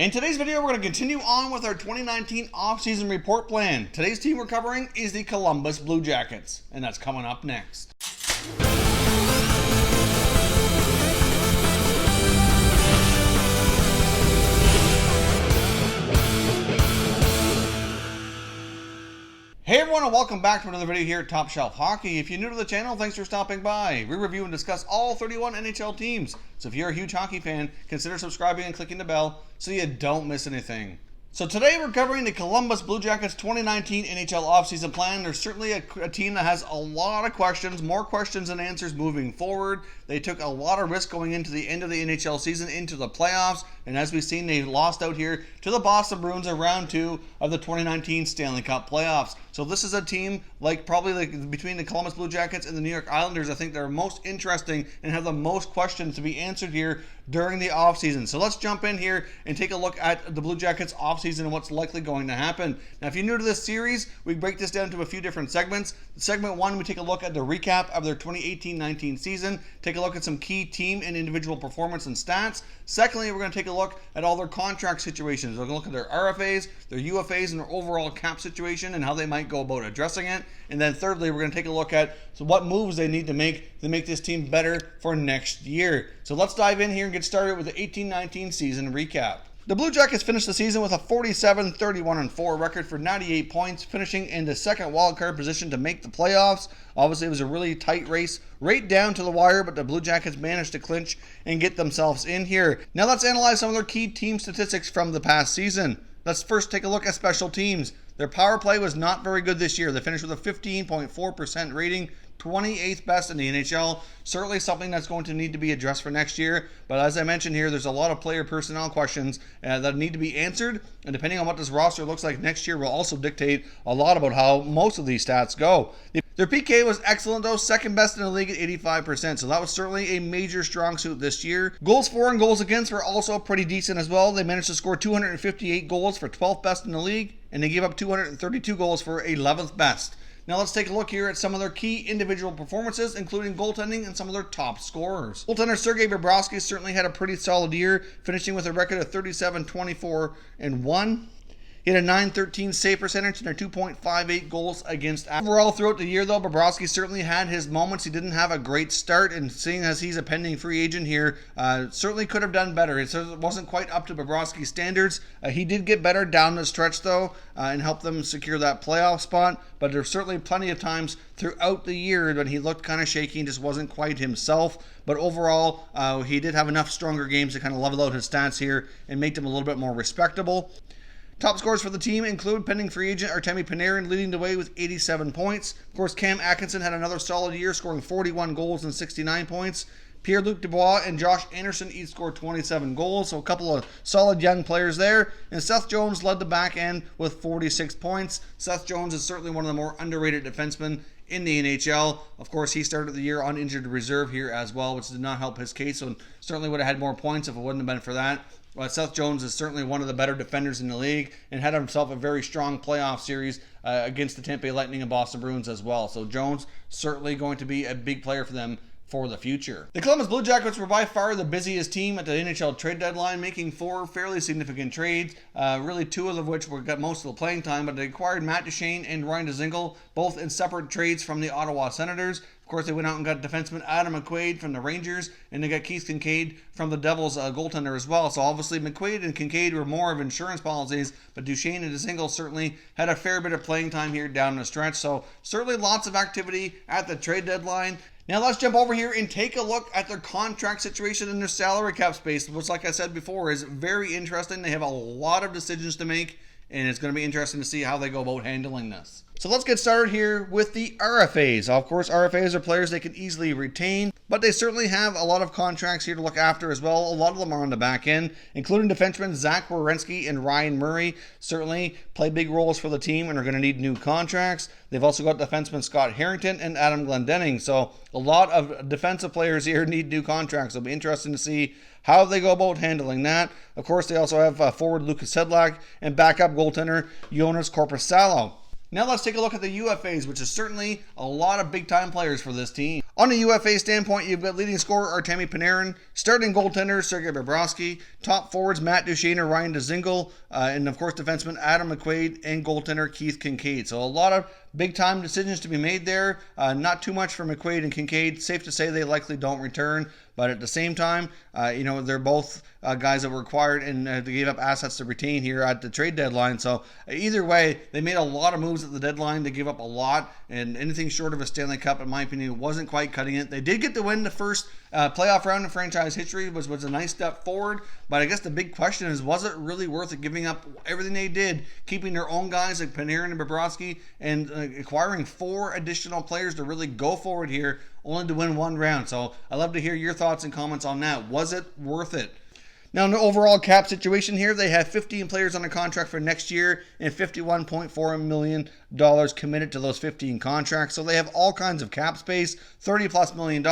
In today's video, we're going to continue on with our 2019 offseason report plan. Today's team we're covering is the Columbus Blue Jackets, and that's coming up next. Hey everyone, and welcome back to another video here at Top Shelf Hockey. If you're new to the channel, thanks for stopping by. We review and discuss all 31 NHL teams. So if you're a huge hockey fan, consider subscribing and clicking the bell so you don't miss anything. So today we're covering the Columbus Blue Jackets 2019 NHL offseason plan. There's certainly a team that has a lot of questions, more questions than answers moving forward. They took a lot of risk going into the end of the NHL season, into the playoffs, and as we've seen, they lost out here to the Boston Bruins in round 2 of the 2019 Stanley Cup Playoffs. So this is a team probably between the Columbus Blue Jackets and the New York Islanders, I think they're most interesting and have the most questions to be answered here during the offseason. So let's jump in here and take a look at the Blue Jackets offseason and what's likely going to happen. Now, if you're new to this series, we break this down into a few different segments. Segment 1, we take a look at the recap of their 2018-19 season, take a look at some key team and individual performance and stats. Secondly, we're going to take a look at all their contract situations. We're going to look at their RFAs, their UFAs, and their overall cap situation and how they might go about addressing it. And then thirdly, we're going to take a look at what moves they need to make this team better for next year. So let's dive in here and get started with the 18-19 season recap. The Blue Jackets finished the season with a 47-31-4 record for 98 points, finishing in the second wildcard position to make the playoffs. Obviously, it was a really tight race right down to the wire, but the Blue Jackets managed to clinch and get themselves in here. Now let's analyze some of their key team statistics from the past season. Let's first take a look at special teams. Their power play was not very good this year. They finished with a 15.4% rating, 28th best in the NHL. Certainly something that's going to need to be addressed for next year. But as I mentioned here, there's a lot of player personnel questions that need to be answered. And depending on what this roster looks like next year will also dictate a lot about how most of these stats go. Their PK was excellent though, second best in the league at 85%. So that was certainly a major strong suit this year. Goals for and goals against were also pretty decent as well. They managed to score 258 goals for 12th best in the league. And they gave up 232 goals for 11th best. Now let's take a look here at some of their key individual performances, including goaltending and some of their top scorers. Goaltender Sergei Bobrovsky certainly had a pretty solid year, finishing with a record of 37-24-1. He had a .913 save percentage and a 2.58 goals against. Overall, throughout the year, though, Bobrovsky certainly had his moments. He didn't have a great start, and seeing as he's a pending free agent here, certainly could have done better. It wasn't quite up to Bobrovsky's standards. He did get better down the stretch, though, and help them secure that playoff spot. But there's certainly plenty of times throughout the year when he looked kind of shaky and just wasn't quite himself. But overall, he did have enough stronger games to kind of level out his stats here and make them a little bit more respectable. Top scorers for the team include pending free agent Artemi Panarin leading the way with 87 points. Of course, Cam Atkinson had another solid year, scoring 41 goals and 69 points. Pierre-Luc Dubois and Josh Anderson each scored 27 goals, so a couple of solid young players there. And Seth Jones led the back end with 46 points. Seth Jones is certainly one of the more underrated defensemen in the NHL. Of course, he started the year on injured reserve here as well, which did not help his case, so certainly would have had more points if it wouldn't have been for that. Seth Jones is certainly one of the better defenders in the league and had himself a very strong playoff series against the Tampa Bay Lightning and Boston Bruins as well. So Jones certainly going to be a big player for them for the future. The Columbus Blue Jackets were by far the busiest team at the NHL Trade deadline, making 4 fairly significant trades, really 2 of which got most of the playing time, but they acquired Matt Duchene and Ryan Dzingel, both in separate trades from the Ottawa Senators. Of course, they went out and got defenseman Adam McQuaid from the Rangers, and they got Keith Kincaid from the Devils goaltender as well. So obviously McQuaid and Kincaid were more of insurance policies, but Duchene and Dzingel certainly had a fair bit of playing time here down the stretch. So certainly lots of activity at the trade deadline. Now let's jump over here and take a look at their contract situation and their salary cap space, which, like I said before, is very interesting. They have a lot of decisions to make, and it's going to be interesting to see how they go about handling this. So let's get started here with the RFAs. Of course, RFAs are players they can easily retain, but they certainly have a lot of contracts here to look after as well. A lot of them are on the back end, including defensemen Zach Werenski and Ryan Murray. Certainly play big roles for the team and are going to need new contracts. They've also got defenseman Scott Harrington and Adam Glendening. So a lot of defensive players here need new contracts. It'll be interesting to see how they go about handling that. Of course, they also have forward Lucas Sedlak and backup goaltender Jonas Korpisalo. Now let's take a look at the UFAs, which is certainly a lot of big-time players for this team. On a UFA standpoint, you've got leading scorer Artemi Panarin, starting goaltender Sergei Bobrovsky, top forwards Matt Duchene or Ryan Dzingel, and of course defenseman Adam McQuaid and goaltender Keith Kincaid. So a lot of big-time decisions to be made there. Not too much for McQuaid and Kincaid. Safe to say they likely don't return. But at the same time, they're both guys that were acquired and they gave up assets to retain here at the trade deadline. So either way, they made a lot of moves at the deadline. They gave up a lot, and anything short of a Stanley Cup, in my opinion, wasn't quite cutting it. They did get to win the first playoff round in franchise history, which was a nice step forward. But I guess the big question is, was it really worth it giving up everything they did, keeping their own guys like Panarin and Bobrovsky, and acquiring 4 additional players to really go forward here, only to win 1 round? So I'd love to hear your thoughts and comments on that. Was it worth it? Now, in the overall cap situation here, they have 15 players on a contract for next year and $51.4 million committed to those 15 contracts. So they have all kinds of cap space, $30+ million,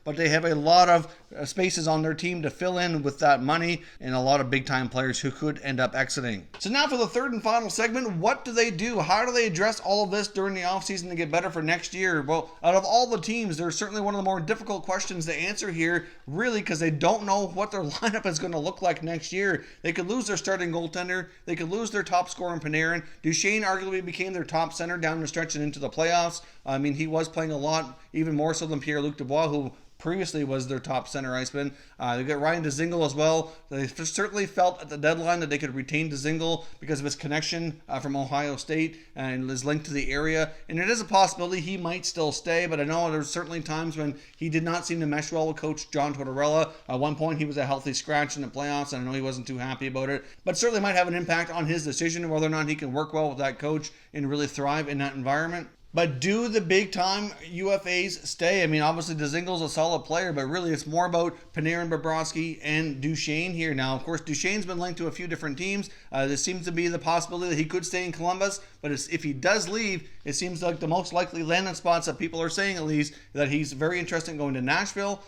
but they have a lot of spaces on their team to fill in with that money and a lot of big-time players who could end up exiting. So now for the third and final segment, what do they do? How do they address all of this during the offseason to get better for next year? Well, out of all the teams, they're certainly one of the more difficult questions to answer here, really, because they don't know what their lineup is going to look like next year. They could lose their starting goaltender. They could lose their top scorer in Panarin. Duchene arguably became their top center down the stretch and into the playoffs. I mean, he was playing a lot, even more so than Pierre-Luc Dubois, who previously was their top center iceman. They got Ryan Dzingel as well. They certainly felt at the deadline that they could retain Dzingel because of his connection from Ohio State and his link to the area. And it is a possibility he might still stay, but I know there's certainly times when he did not seem to mesh well with Coach John Tortorella. At one point, he was a healthy scratch in the playoffs, and I know he wasn't too happy about it, but certainly might have an impact on his decision whether or not he can work well with that coach and really thrive in that environment. But do the big-time UFAs stay? I mean, obviously, Dzingel's a solid player, but really it's more about Panarin, Bobrovsky, and Duchene here. Now, of course, Duchene's been linked to a few different teams. There seems to be the possibility that he could stay in Columbus, but if he does leave, it seems like the most likely landing spots that people are saying, at least, that he's very interested in going to Nashville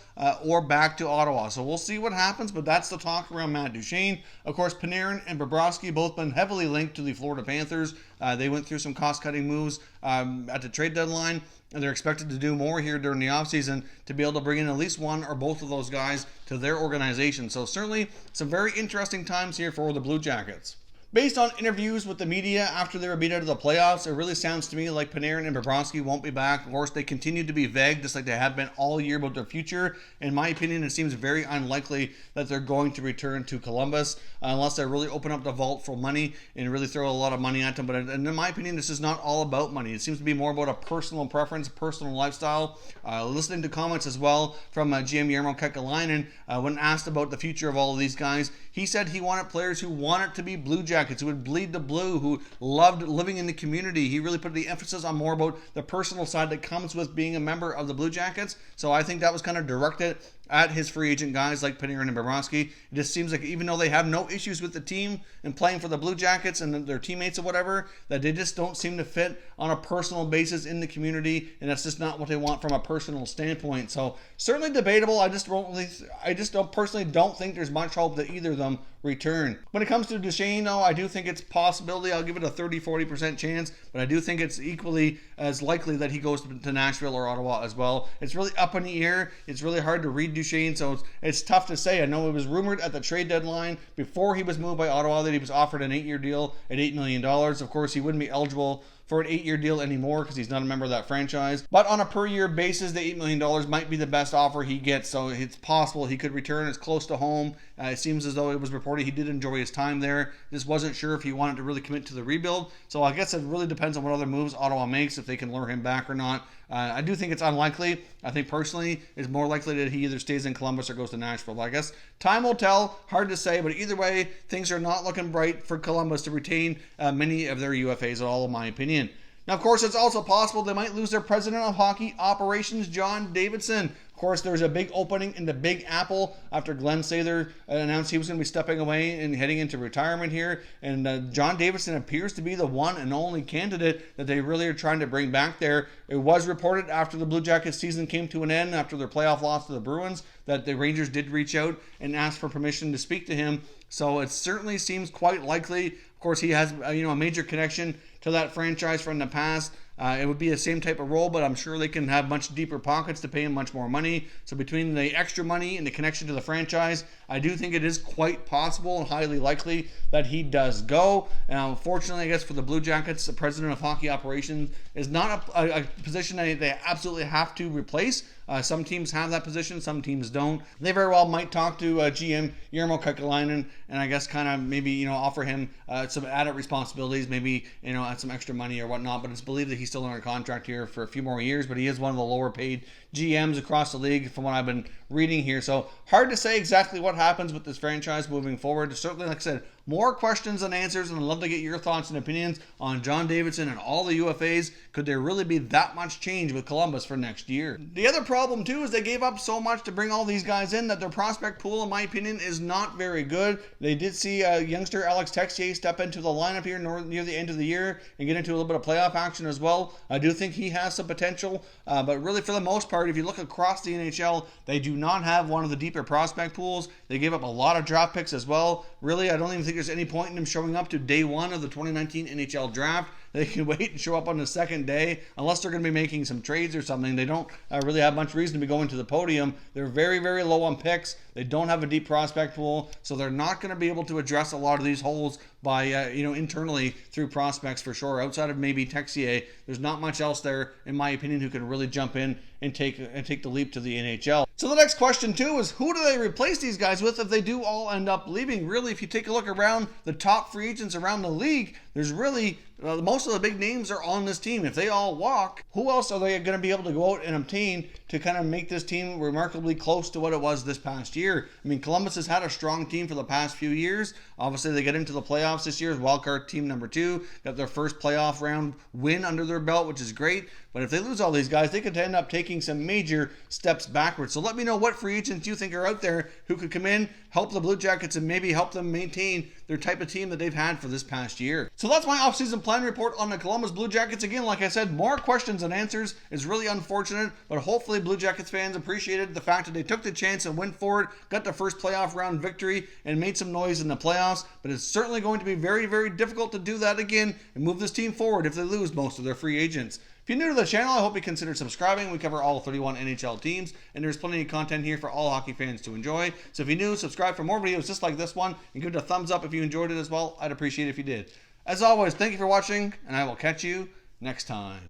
or back to Ottawa. So we'll see what happens, but that's the talk around Matt Duchene. Of course, Panarin and Bobrovsky both been heavily linked to the Florida Panthers. They went through some cost-cutting moves at the trade deadline, and they're expected to do more here during the offseason to be able to bring in at least one or both of those guys to their organization. So certainly some very interesting times here for the Blue Jackets. Based on interviews with the media after they were beat out of the playoffs, it really sounds to me like Panarin and Bobrovsky won't be back. Of course, they continue to be vague, just like they have been all year about their future. In my opinion, it seems very unlikely that they're going to return to Columbus unless they really open up the vault for money and really throw a lot of money at them. But in my opinion, this is not all about money. It seems to be more about a personal preference, personal lifestyle. Listening to comments as well from GM Jarmo Kekalainen, when asked about the future of all of these guys, he said he wanted players who wanted to be Blue Jackets, who would bleed the blue, who loved living in the community. He really put the emphasis on more about the personal side that comes with being a member of the Blue Jackets. So I think that was kind of directed at his free agent guys like Panarin and Bobrovsky. It just seems like even though they have no issues with the team and playing for the Blue Jackets and their teammates or whatever, that they just don't seem to fit on a personal basis in the community, and that's just not what they want from a personal standpoint. So certainly debatable. I just personally don't think there's much hope that either of them return. When it comes to Duchene, though, I do think it's a possibility. I'll give it a 30-40% chance, but I do think it's equally as likely that he goes to Nashville or Ottawa as well. It's really up in the air. It's really hard to read Duchene, so it's tough to say. I know it was rumored at the trade deadline before he was moved by Ottawa that he was offered an 8-year deal at $8 million. Of course, he wouldn't be eligible for an 8-year deal anymore because he's not a member of that franchise. But on a per year basis, the $8 million might be the best offer he gets. So it's possible he could return as close to home. It seems as though it was reported he did enjoy his time there. Just wasn't sure if he wanted to really commit to the rebuild. So I guess it really depends on what other moves Ottawa makes, if they can lure him back or not. I do think it's unlikely. I think personally it's more likely that he either stays in Columbus or goes to Nashville. But I guess time will tell. Hard to say, but either way, things are not looking bright for Columbus to retain many of their UFAs at all, in my opinion. Now, of course, it's also possible they might lose their president of hockey operations, John Davidson. Of course, there's a big opening in the Big Apple after Glenn Sather announced he was going to be stepping away and heading into retirement here. And John Davidson appears to be the one and only candidate that they really are trying to bring back there. It was reported after the Blue Jackets season came to an end, after their playoff loss to the Bruins, that the Rangers did reach out and ask for permission to speak to him. So it certainly seems quite likely. Of course, he has a major connection to that franchise from the past. It would be the same type of role, but I'm sure they can have much deeper pockets to pay him much more money. So between the extra money and the connection to the franchise, I do think it is quite possible and highly likely that he does go. Now, fortunately, I guess for the Blue Jackets, the president of hockey operations is not a position that they absolutely have to replace. Some teams have that position, some teams don't. They very well might talk to GM Jarmo Kekalainen and I guess kind of maybe, offer him some added responsibilities, maybe, add some extra money or whatnot. But it's believed that he's still under contract here for a few more years, but he is one of the lower paid GMs across the league from what I've been reading here. So hard to say exactly what happens with this franchise moving forward. Certainly, like I said, more questions than answers, and I'd love to get your thoughts and opinions on John Davidson and all the UFAs. Could there really be that much change with Columbus for next year? The other problem, too, is they gave up so much to bring all these guys in that their prospect pool, in my opinion, is not very good. They did see youngster Alex Texier step into the lineup here near the end of the year and get into a little bit of playoff action as well. I do think he has some potential, but really for the most part, if you look across the NHL, they do not have one of the deeper prospect pools. They gave up a lot of draft picks as well. Really, I don't even think there's any point in them showing up to day one of the 2019 NHL Draft. They can wait and show up on the second day unless they're going to be making some trades or something. They don't really have much reason to be going to the podium. They're very, very low on picks. They don't have a deep prospect pool, so they're not going to be able to address a lot of these holes by internally through prospects for sure. Outside of maybe Texier, there's not much else there, in my opinion, who can really jump in and take the leap to the NHL. So the next question too is, who do they replace these guys with if they do all end up leaving? Really, if you take a look around the top free agents around the league, there's really most of the big names are on this team. If they all walk, who else are they going to be able to go out and obtain to kind of make this team remarkably close to what it was this past year? I mean, Columbus has had a strong team for the past few years. Obviously, they get into the playoffs this year as wildcard team number 2. Got their first playoff round win under their belt, which is great. But if they lose all these guys, they could end up taking some major steps backwards. So let me know what free agents you think are out there who could come in, help the Blue Jackets, and maybe help them maintain their type of team that they've had for this past year. So that's my offseason plan report on the Columbus Blue Jackets. Again, like I said, more questions than answers. Is really unfortunate, but hopefully Blue Jackets fans appreciated the fact that they took the chance and went for it, got the first playoff round victory, and made some noise in the playoffs. But it's certainly going to be very, very difficult to do that again and move this team forward if they lose most of their free agents. If you're new to the channel, I hope you consider subscribing. We cover all 31 NHL teams, and there's plenty of content here for all hockey fans to enjoy. So if you're new, subscribe for more videos just like this one, and give it a thumbs up if you enjoyed it as well. I'd appreciate it if you did. As always, thank you for watching, and I will catch you next time.